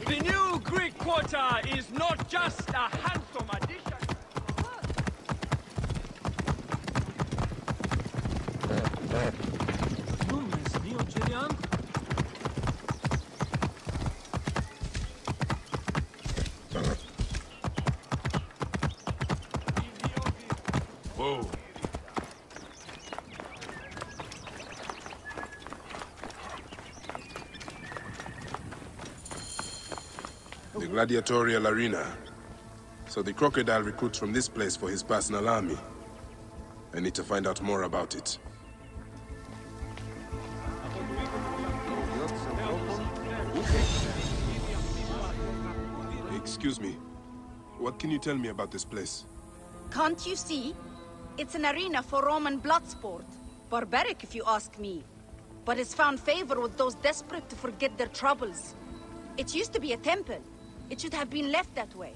The new Greek quarter is not just a handsome addition. Whoa. The gladiatorial arena. So the Crocodile recruits from this place for his personal army. I need to find out more about it. Excuse me. What can you tell me about this place? Can't you see? It's an arena for Roman blood sport. Barbaric, if you ask me. But it's found favor with those desperate to forget their troubles. It used to be a temple. It should have been left that way.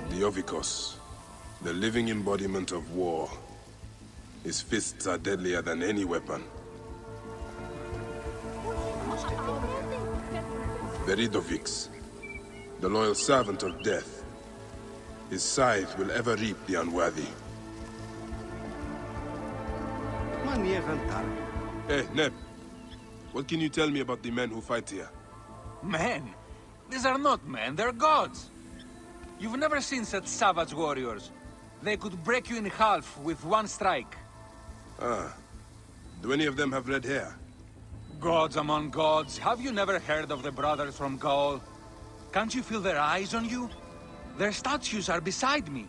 The Ovikos, the living embodiment of war. His fists are deadlier than any weapon. Veridovix, the loyal servant of death. His scythe will ever reap the unworthy. Hey, Neb. What can you tell me about the men who fight here? Men? These are not men, they're gods. You've never seen such savage warriors. They could break you in half with one strike. Ah. Do any of them have red hair? Gods among gods, have you never heard of the brothers from Gaul? Can't you feel their eyes on you? Their statues are beside me.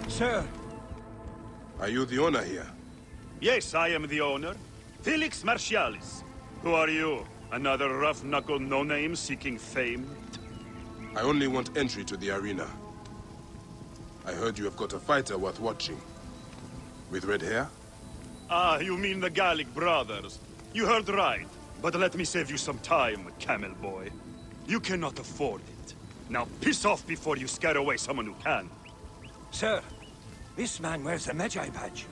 Sir! Are you the owner here? Yes, I am the owner. Felix Martialis. Who are you? Another rough-knuckle no-name seeking fame? I only want entry to the arena. I heard you have got a fighter worth watching. With red hair? Ah, you mean the Gallic brothers. You heard right. But let me save you some time, camel boy. You cannot afford it. Now piss off before you scare away someone who can. Sir, this man wears the Magi badge.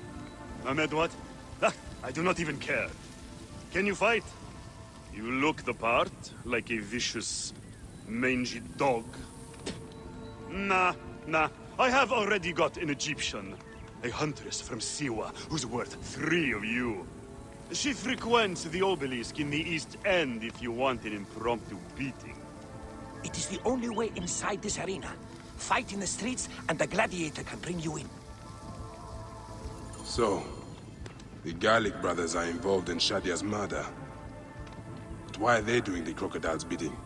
Ahmed, what? Ah, I do not even care. Can you fight? You look the part, like a vicious, mangy dog. Nah. I have already got an Egyptian. A huntress from Siwa, who's worth 3 of you. She frequents the obelisk in the East End if you want an impromptu beating. It is the only way inside this arena. Fight in the streets, and the gladiator can bring you in. So, the Gallic brothers are involved in Shadia's murder. But why are they doing the Crocodile's bidding?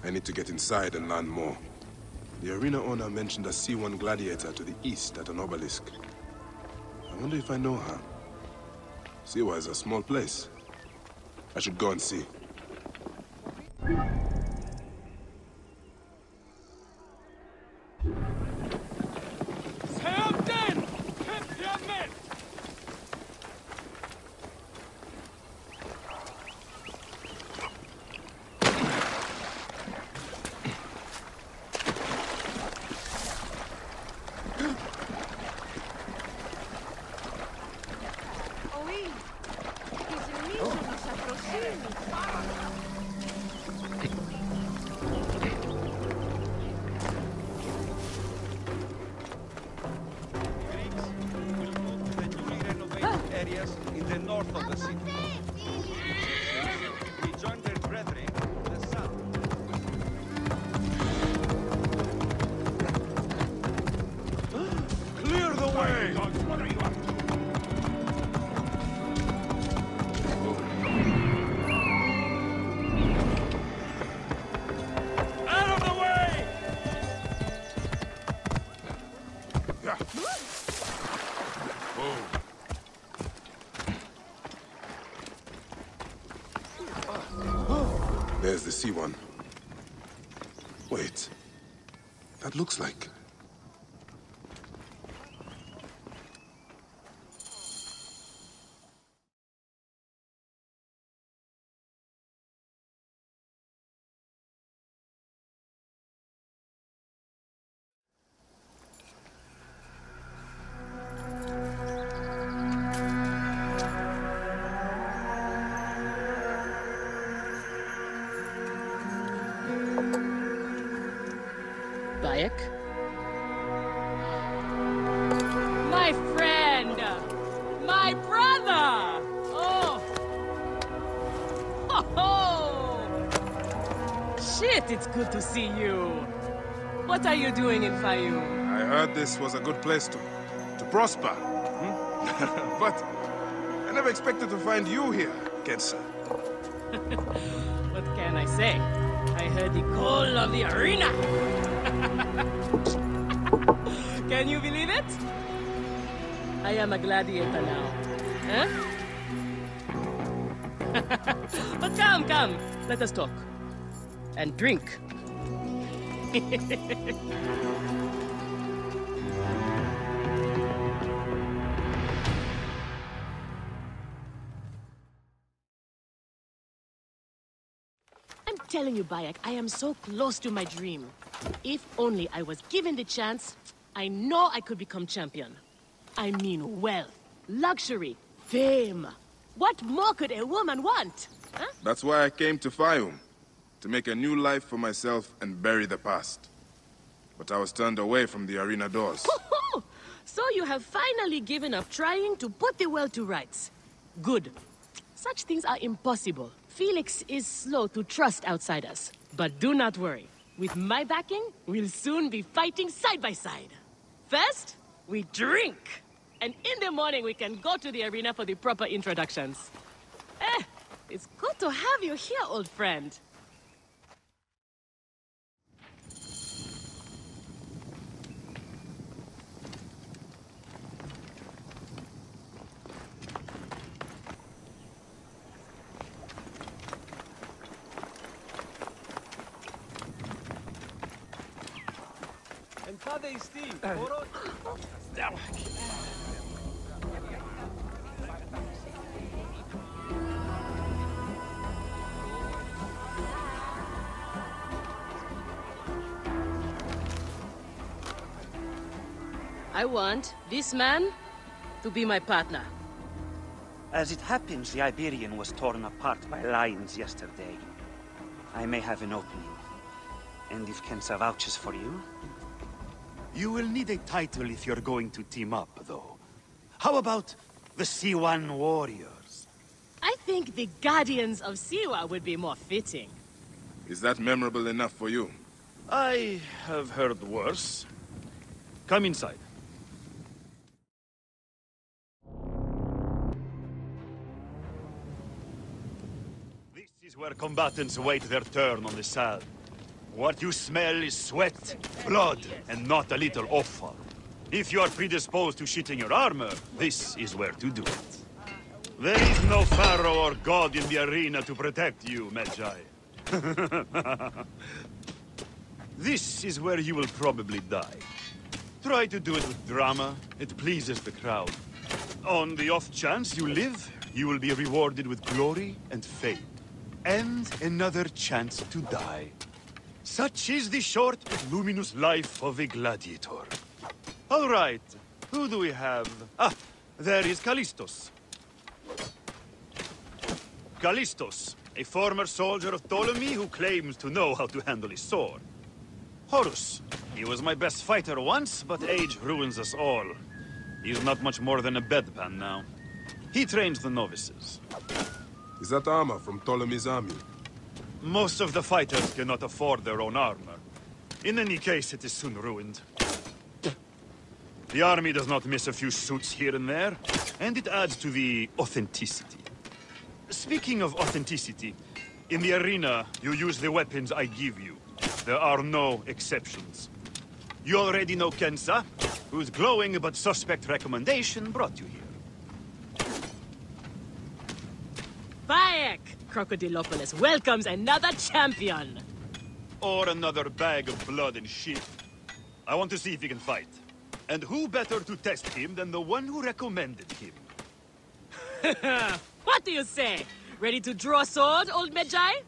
I need to get inside and learn more. The arena owner mentioned a C1 gladiator to the east at an obelisk. I wonder if I know her. Siwa is a small place. I should go and see. In the north of the city. We joined their brethren in the south. Clear the way! What are you up to? Out of the way! Yeah. Oh. the sea one. Wait. That looks like... My friend! My brother! Oh! Oh! Shit, it's good to see you. What are you doing in Fayoum? I heard this was a good place to prosper. But I never expected to find you here, Kensa. What can I say? I heard the call of the arena. Can you believe it? I am a gladiator now. Huh? But come. Let us talk. And drink. I'm telling you, Bayek, I am so close to my dream. If only I was given the chance, I know I could become champion. I mean wealth, luxury, fame. What more could a woman want? Huh? That's why I came to Fayoum. To make a new life for myself and bury the past. But I was turned away from the arena doors. So you have finally given up trying to put the world to rights. Good. Such things are impossible. Felix is slow to trust outsiders. But do not worry. With my backing, we'll soon be fighting side by side. First, we drink. And in the morning, we can go to the arena for the proper introductions. It's good to have you here, old friend. I want this man to be my partner. As it happens, the Iberian was torn apart by lions yesterday. I may have an opening. And if Kensa vouches for you... You will need a title if you're going to team up, though. How about the C1 Warriors? I think the Guardians of Siwa would be more fitting. Is that memorable enough for you? I have heard worse. Come inside. This is where combatants wait their turn on the sand. What you smell is sweat, blood, and not a little offal. If you are predisposed to shitting your armor, this is where to do it. There is no pharaoh or god in the arena to protect you, Magi. This is where you will probably die. Try to do it with drama. It pleases the crowd. On the off chance you live, you will be rewarded with glory and fame. And another chance to die. Such is the short but luminous life of a gladiator. All right, who do we have? Ah, there is Callistos. Callistos, a former soldier of Ptolemy who claims to know how to handle his sword. Horus, he was my best fighter once, but age ruins us all. He's not much more than a bedpan now. He trains the novices. Is that armor from Ptolemy's army? Most of the fighters cannot afford their own armor. In any case, it is soon ruined. The army does not miss a few suits here and there, and it adds to the authenticity. Speaking of authenticity, in the arena, you use the weapons I give you. There are no exceptions. You already know Kensa, whose glowing but suspect recommendation brought you here. Bayek! Crocodilopolis welcomes another champion! Or another bag of blood and shit. I want to see if he can fight. And who better to test him than the one who recommended him? What do you say? Ready to draw a sword, old Medjay?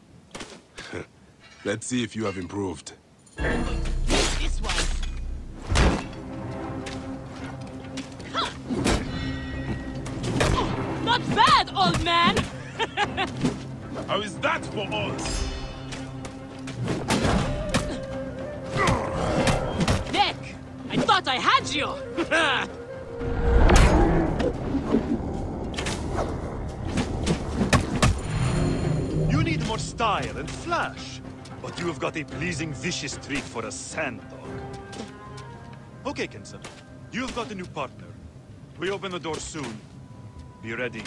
Let's see if you have improved. This one. Huh. Not bad, old man! How is that for us? Nick! I thought I had you! You need more style and flash. But you have got a pleasing, vicious treat for a sand dog. Okay, Kensa. You've got a new partner. We open the door soon. Be ready.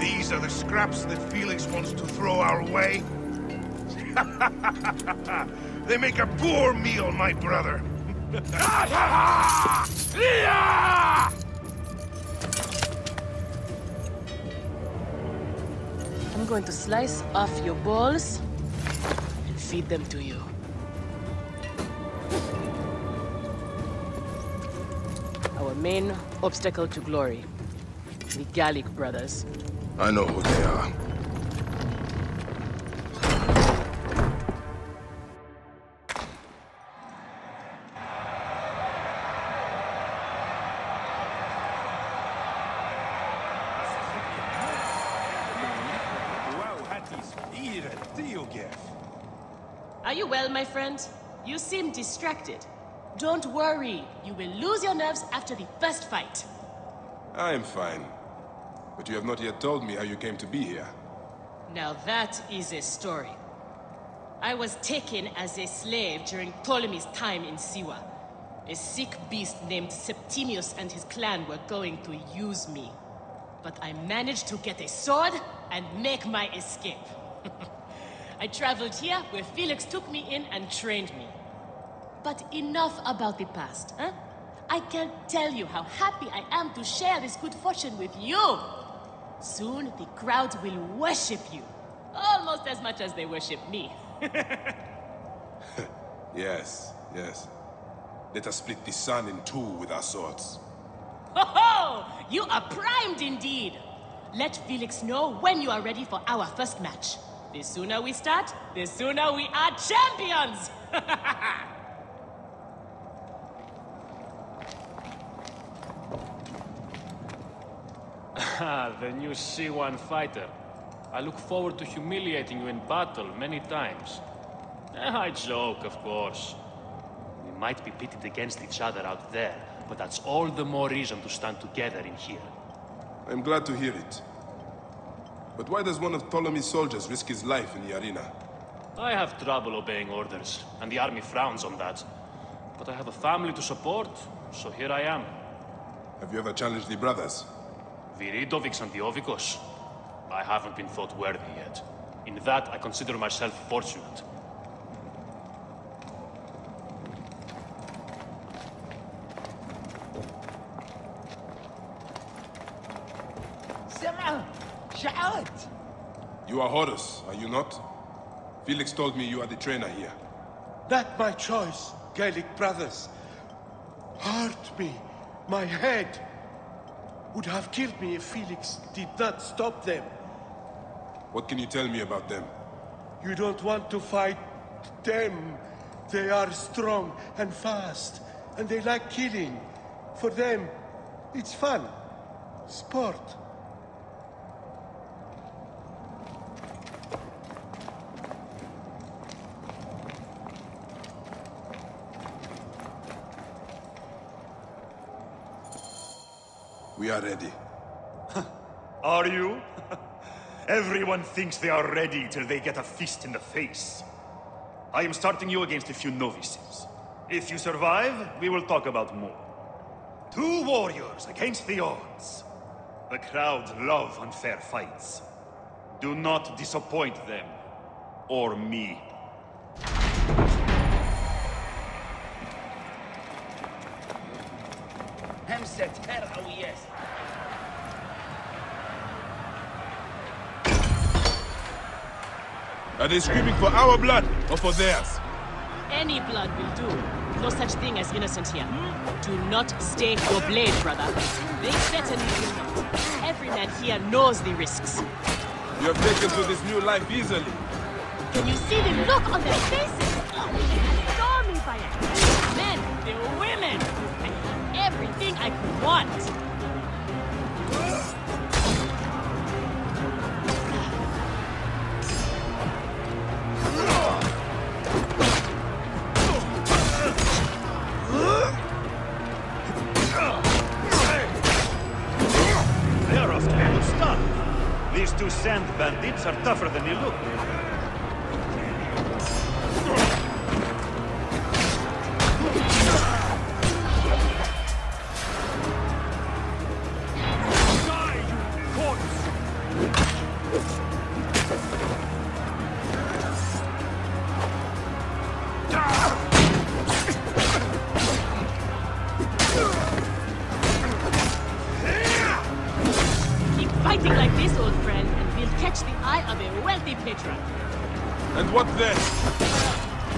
These are the scraps that Felix wants to throw our way? They make a poor meal, my brother. I'm going to slice off your balls and feed them to you. Our main obstacle to glory. The Gallic brothers. I know who they are. Are you well, my friend? You seem distracted. Don't worry. You will lose your nerves after the first fight. I am fine. But you have not yet told me how you came to be here. Now that is a story. I was taken as a slave during Ptolemy's time in Siwa. A sick beast named Septimius and his clan were going to use me. But I managed to get a sword and make my escape. I traveled here where Felix took me in and trained me. But enough about the past, huh? I can't tell you how happy I am to share this good fortune with you. Soon the crowd will worship you. Almost as much as they worship me. Yes, yes. Let us split the sun in two with our swords. Ho ho! You are primed indeed! Let Felix know when you are ready for our first match. The sooner we start, the sooner we are champions! The new C1 fighter. I look forward to humiliating you in battle many times. I joke, of course. We might be pitted against each other out there, but that's all the more reason to stand together in here. I'm glad to hear it. But why does one of Ptolemy's soldiers risk his life in the arena? I have trouble obeying orders, and the army frowns on that. But I have a family to support, so here I am. Have you ever challenged the brothers? Viridovics and Diovikos? I haven't been thought worthy yet. In that, I consider myself fortunate. You are Horus, are you not? Felix told me you are the trainer here. Not my choice, Gallic brothers. Hurt me. My head would have killed me if Felix did not stop them. What can you tell me about them? You don't want to fight them. They are strong and fast, and they like killing. For them, it's fun. Sport. We are ready. Are you? Everyone thinks they are ready till they get a fist in the face. I am starting you against a few novices. If you survive, we will talk about more. 2 warriors against the odds. The crowd love unfair fights. Do not disappoint them. Or me. Are they screaming for our blood or for theirs? Any blood will do. No such thing as innocent here. Do not stake your blade, brother. They certainly will not. Every man here knows the risks. You have taken to this new life easily. Can you see the look on their faces? Oh, they adore me by it. The men, the women. I have everything I could want. These two sand bandits are tougher than they look. Fighting like this, old friend, and we'll catch the eye of a wealthy patron. And what then?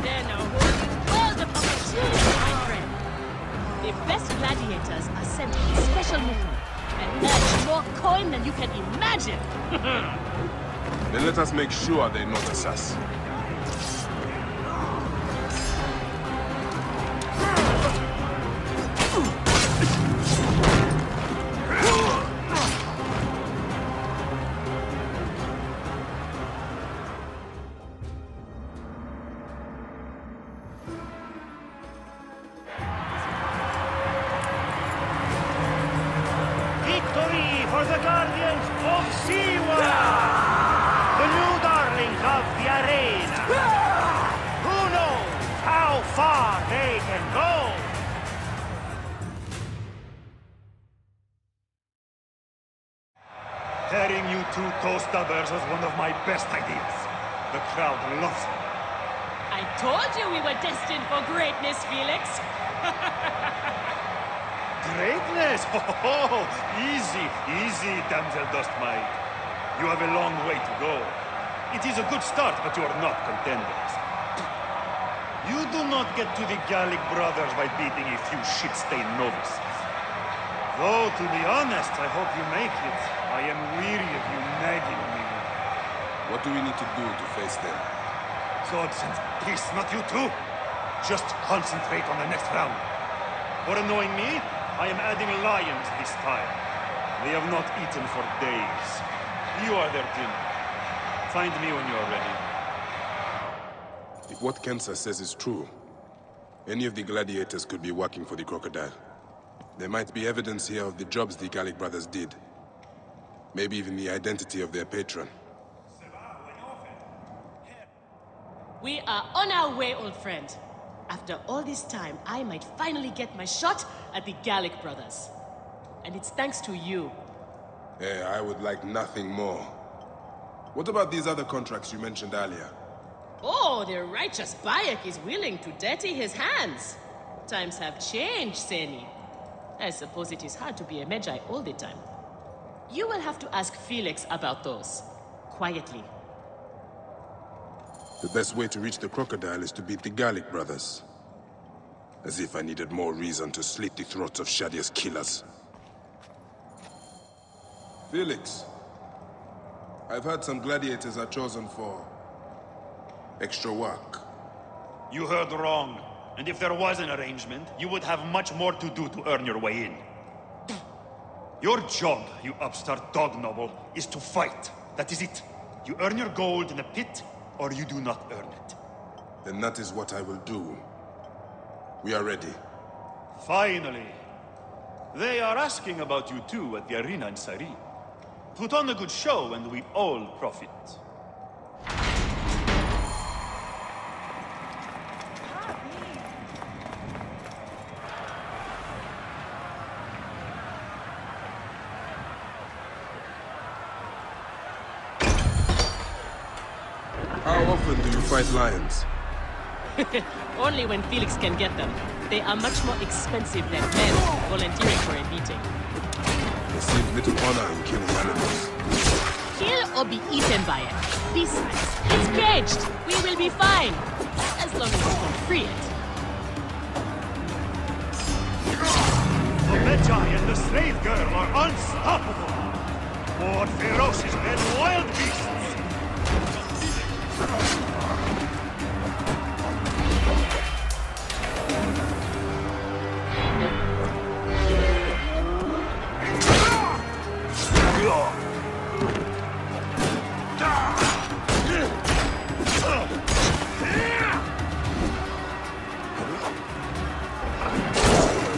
Then a whole world of opportunity, my friend. The best gladiators are sent on special mission and earn more coin than you can imagine. Then let us make sure they notice us. For the Guardians of Siwa! The new darlings of the arena! Who knows how far they can go? Tearing you two toe-stubbers was one of my best ideas. The crowd loves it. I told you we were destined for greatness, Felix. Greatness? Oh, easy, easy, damsel Dustmite. You have a long way to go. It is a good start, but you are not contenders. You do not get to the Gallic brothers by beating a few shit-stained novices. Though, to be honest, I hope you make it. I am weary of you nagging me. What do we need to do to face them? Gods and peace, not you two. Just concentrate on the next round. For annoying me, I am adding lions this time. They have not eaten for days. You are their dinner. Find me when you are ready. If what Kensa says is true, any of the gladiators could be working for the Crocodile. There might be evidence here of the jobs the Gallic brothers did. Maybe even the identity of their patron. We are on our way, old friend. After all this time, I might finally get my shot at the Gallic brothers. And it's thanks to you. Hey, I would like nothing more. What about these other contracts you mentioned earlier? Oh, the righteous Bayek is willing to dirty his hands. Times have changed, Seni. I suppose it is hard to be a Magi all the time. You will have to ask Felix about those. Quietly. The best way to reach the Crocodile is to beat the Gallic brothers. As if I needed more reason to slit the throats of Shadia's killers. Felix, I've heard some gladiators are chosen for extra work. You heard wrong. And if there was an arrangement, you would have much more to do to earn your way in. Your job, you upstart dog noble, is to fight. That is it. You earn your gold in a pit, or you do not earn it. Then that is what I will do. We are ready. Finally. They are asking about you too at the arena in Sari. Put on a good show and we all profit. How often do you fight lions? Only when Felix can get them. they are much more expensive than men volunteering for a beating. There seems little honor in killing animals. Kill or be eaten by it. Besides, it's caged. We will be fine. As long as you can free it. The Magi and the slave girl are unstoppable. More ferocious than wild beasts.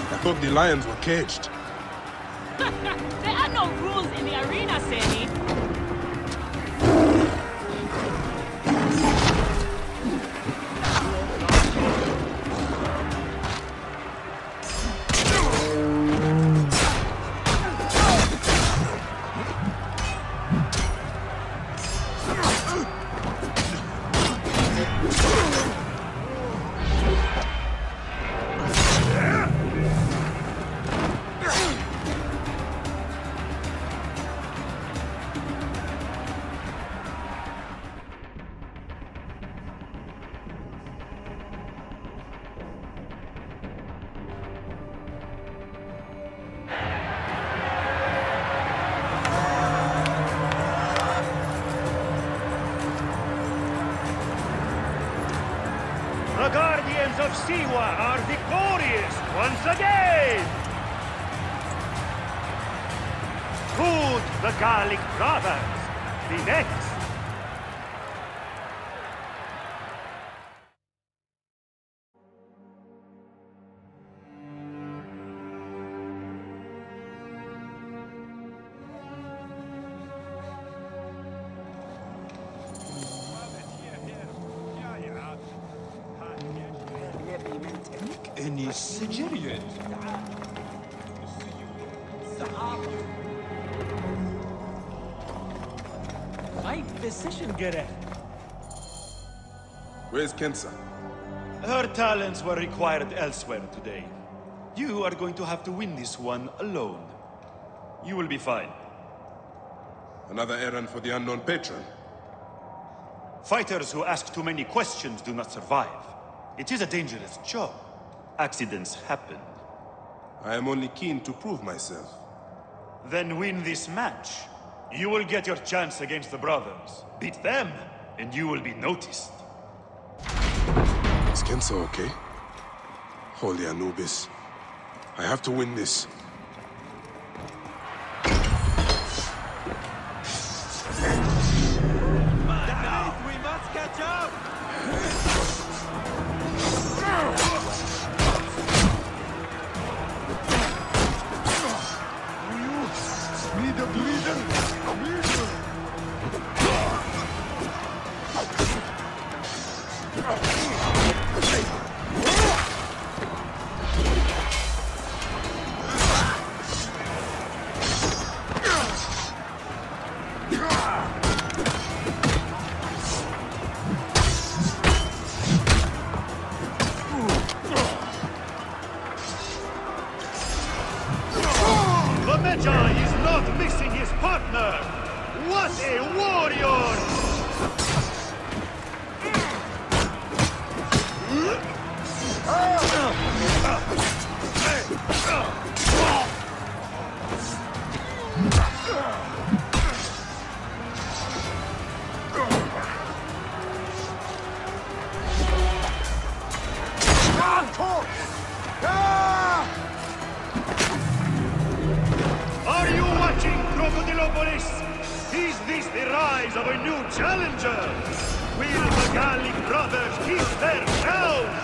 I thought the lions were caged. There are no rules in the arena, Sammy. The Guardians of Siwa are victorious once again! Could the Gallic brothers be next? Any Sigirian? My physician, Gere. Where's Kensa? Her talents were required elsewhere today. You are going to have to win this one alone. You will be fine. Another errand for the unknown patron. Fighters who ask too many questions do not survive. It is a dangerous job. Accidents happen. I am only keen to prove myself. Then win this match. You will get your chance against the brothers. Beat them, and you will be noticed. Is Kensa okay? Holy Anubis. I have to win this. We must catch up! The Magi is not missing his partner! What a warrior! Are you watching, Crocodile? Is this the rise of a new challenger? Will the Gallic brothers keep their crowns?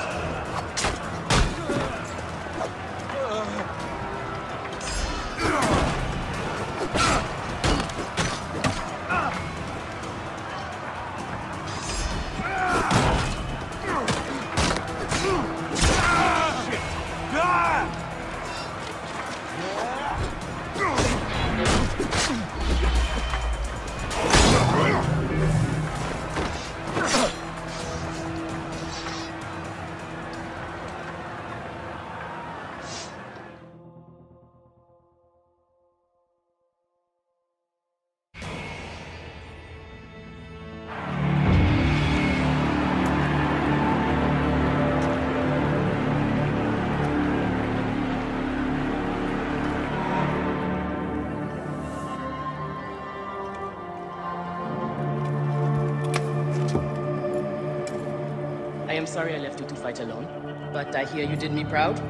am sorry I left you to fight alone, but I hear you did me proud.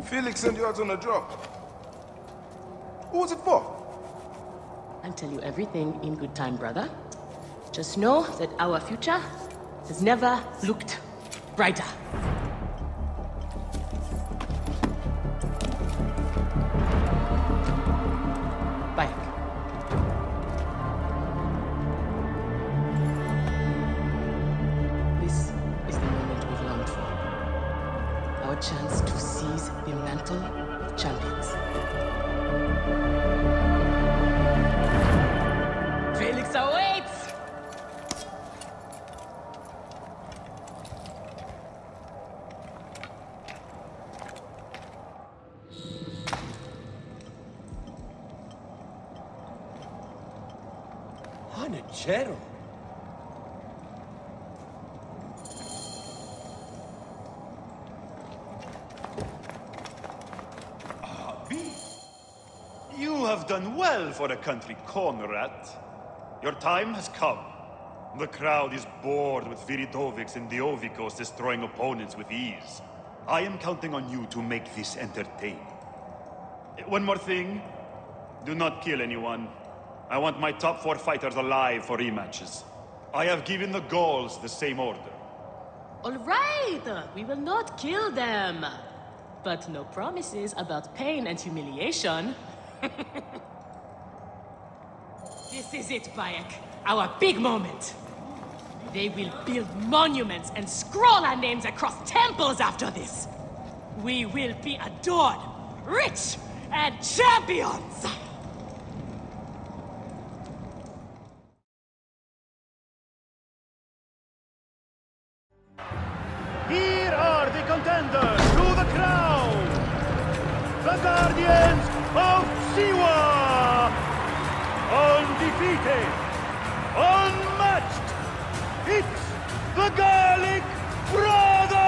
Felix sent you out on a job. Who was it for? I'll tell you everything in good time, brother. Just know that our future has never looked brighter. Bye. This is the moment we've longed for. Our chance to seize the mantle of champions. Felix awaits! Hanachero. You have done well for a country corner rat. Your time has come. The crowd is bored with Viridovics and Diovikos destroying opponents with ease. I am counting on you to make this entertaining. One more thing. Do not kill anyone. I want my top 4 fighters alive for rematches. I have given the Gauls the same order. All right, we will not kill them. But no promises about pain and humiliation. This is it, Bayek. Our big moment. They will build monuments and scroll our names across temples after this. We will be adored, rich, and champions! Here are the contenders to the crown! The Guardians of Siwa! Undefeated! Unmatched! It's the Gallic Brothers!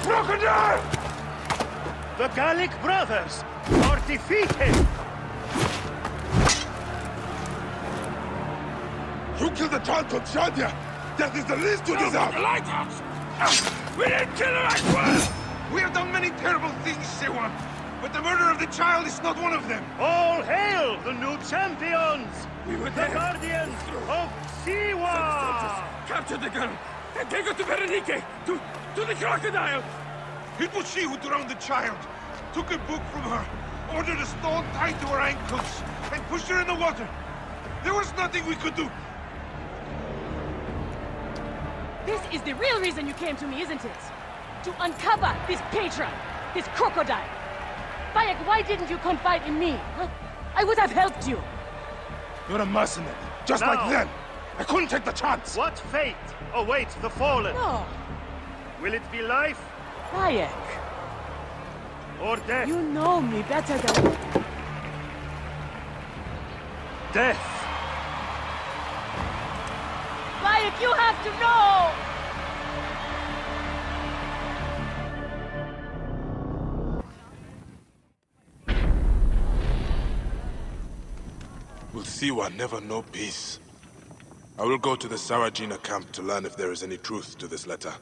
Crocodile! The Gallic brothers are defeated! You killed the child from Shadia! That is the least you deserve! Lighthouse! We didn't kill her, I swear! We have done many terrible things, Sewan, but the murder of the child is not one of them! All hail the new champions! We were The there! guardians of Siwa! Captured the girl and take her to Berenike, to the crocodile! It was she who drowned the child, took a book from her, ordered a stone tied to her ankles, and pushed her in the water. There was nothing we could do. This is the real reason you came to me, isn't it? To uncover this patron, this crocodile. Bayek, why didn't you confide in me? Huh? I would have helped you. You're a mercenary, just Now. like them. I couldn't take the chance. What fate awaits the fallen? No, Will it be life Bayek, or death? you know me better than... Death! Bayek, you have to know! Will Siwa never know peace? I will go to the Sarajina camp to learn if there is any truth to this letter.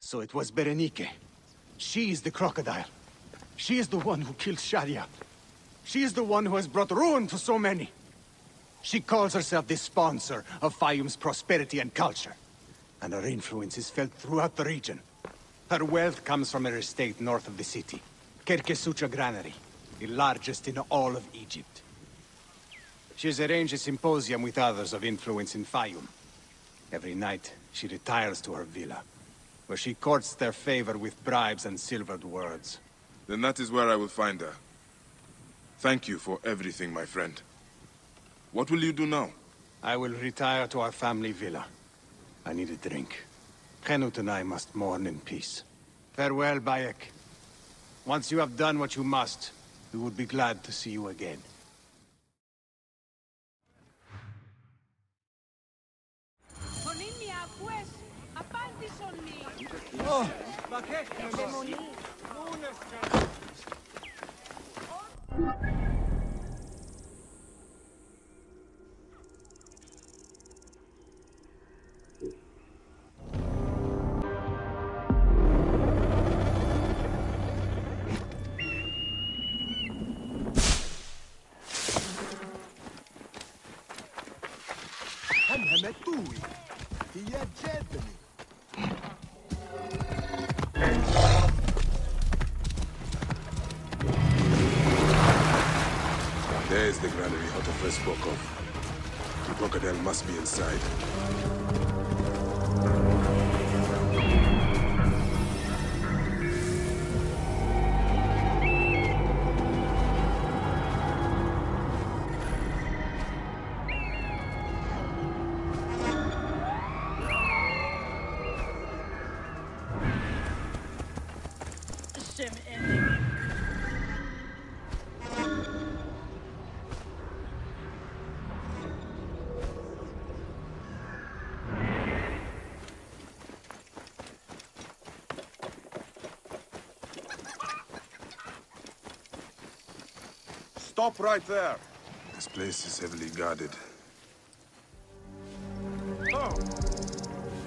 So it was Berenike. She is the crocodile. She is the one who killed Shadia. She is the one who has brought ruin to so many. She calls herself the sponsor of Fayum's prosperity and culture. And her influence is felt throughout the region. Her wealth comes from her estate north of the city. Kerkesucha Granary, the largest in all of Egypt. She has arranged a symposium with others of influence in Fayum. Every night, she retires to her villa, where she courts their favor with bribes and silvered words. Then that is where I will find her. Thank you for everything, my friend. What will you do now? I will retire to our family villa. I need a drink. Henut and I must mourn in peace. Farewell, Bayek. Once you have done what you must, we would be glad to see you again. Oh, There is the granary Otto spoke of. The crocodile must be inside. Stop right there! This place is heavily guarded. Oh!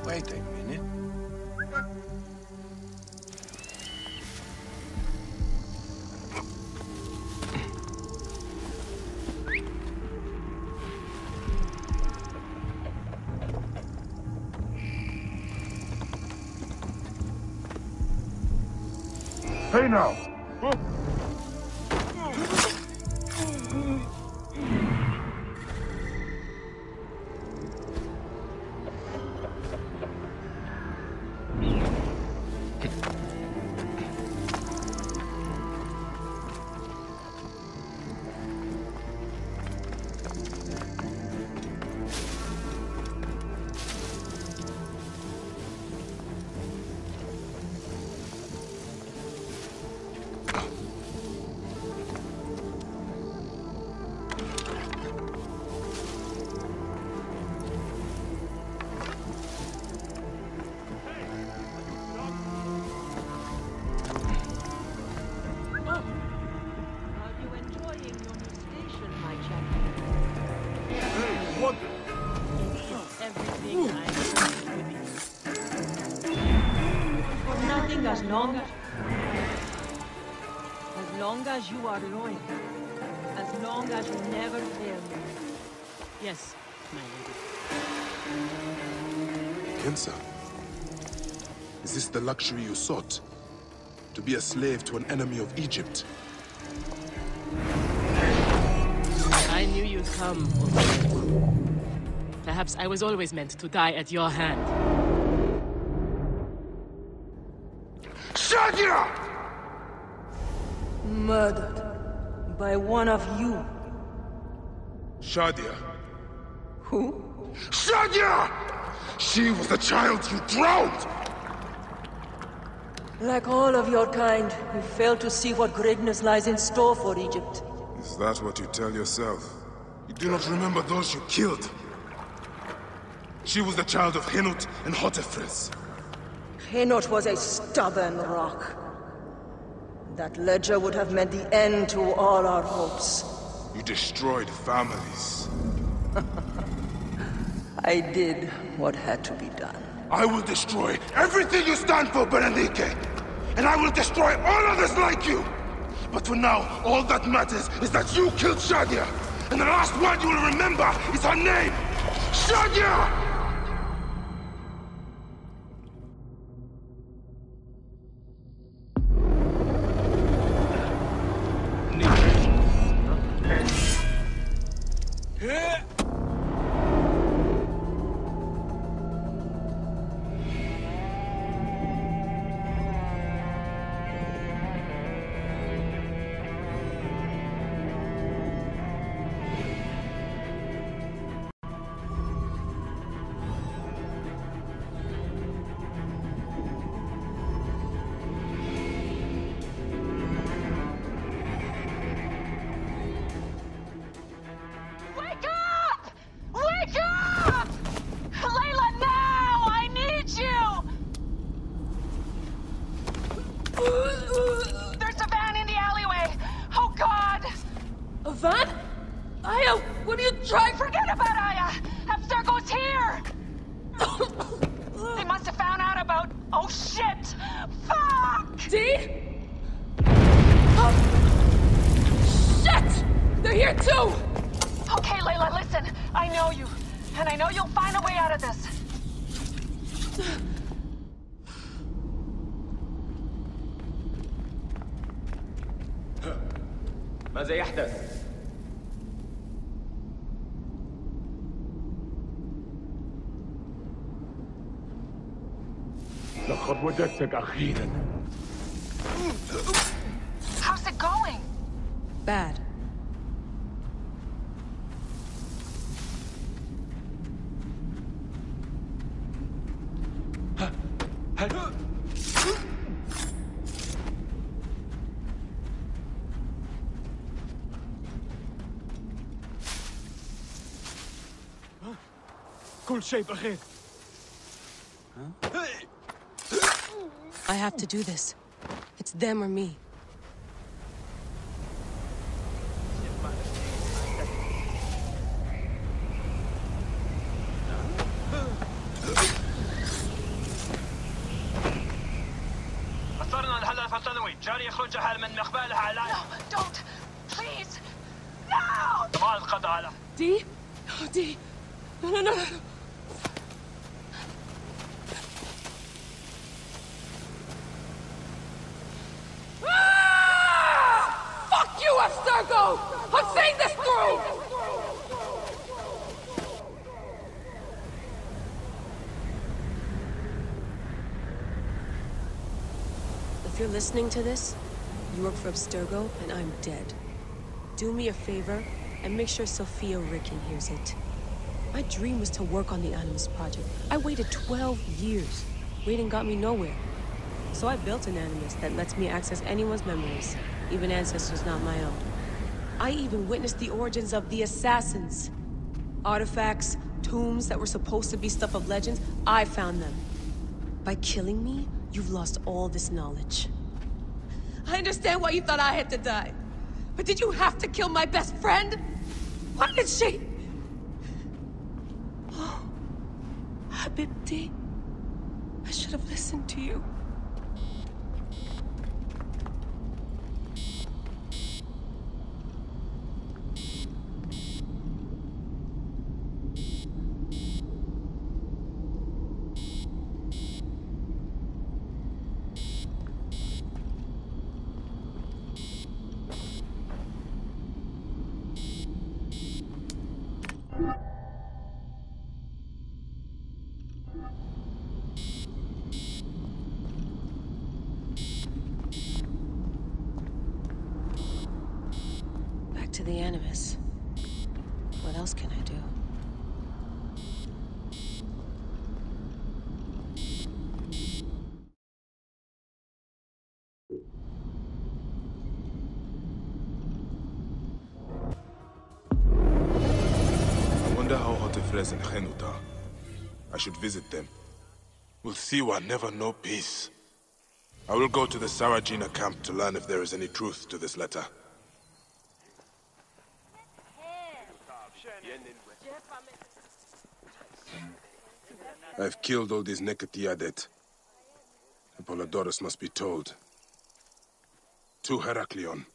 Wait a minute. Hey now! what? Everything I Nothing as long as you are loyal. As long as you never fail me. Yes, my lady. Kensa, is this the luxury you sought? To be a slave to an enemy of Egypt? I knew you'd come, Perhaps I was always meant to die at your hand. Shadia! Murdered by one of you. Shadia. Who? Shadia! She was the child you drowned! Like all of your kind, you fail to see what greatness lies in store for Egypt. Is that what you tell yourself? You do not remember those you killed. She was the child of Henut and Hotefres. Henot was a stubborn rock. That ledger would have meant the end to all our hopes. You destroyed families. I did what had to be done. I will destroy everything you stand for, Berenike! And I will destroy all others like you! But for now, all that matters is that you killed Shadia! And the last word you will remember is her name! Shadia! There's a van in the alleyway! Oh, God! A van? Aya, what are you trying? Forget about Aya! Abstergo's here! They must have found out about... Oh, shit! Fuck! Dee? Oh. Shit! They're here, too! Okay, Layla, listen. I know you. And I know you'll find a way out of this. ماذا يحدث؟ لقد وجدتك أخيراً. How's it going? Bad. كل شيء بخير. I have to do this. It's them or me. وصلنا الهدف الثانوي. جاري يخرج حال من مقبالها على... No, don't! Please! No! ما القضاء على... Dee? Oh, Dee. No. Fuck you, Abstergo! I'm seeing this through! If you're listening to this, you work for Abstergo, and I'm dead. Do me a favor, and make sure Sophia Ricken hears it. My dream was to work on the Animus Project. I waited 12 years. Waiting got me nowhere. So I built an Animus that lets me access anyone's memories, even ancestors not my own. I even witnessed the origins of the Assassins. Artifacts, tombs that were supposed to be stuff of legends, I found them. By killing me, you've lost all this knowledge. I understand why you thought I had to die. But did you have to kill my best friend? Why did she... Habibti. I should have listened to you. To the Animus. What else can I do? I wonder how Hotefres and Henut are. I should visit them. Will Siwa never know peace? I will go to the Sarajina camp to learn if there is any truth to this letter. I've killed all these Neketiadet. Apollodorus must be told. To Heraklion.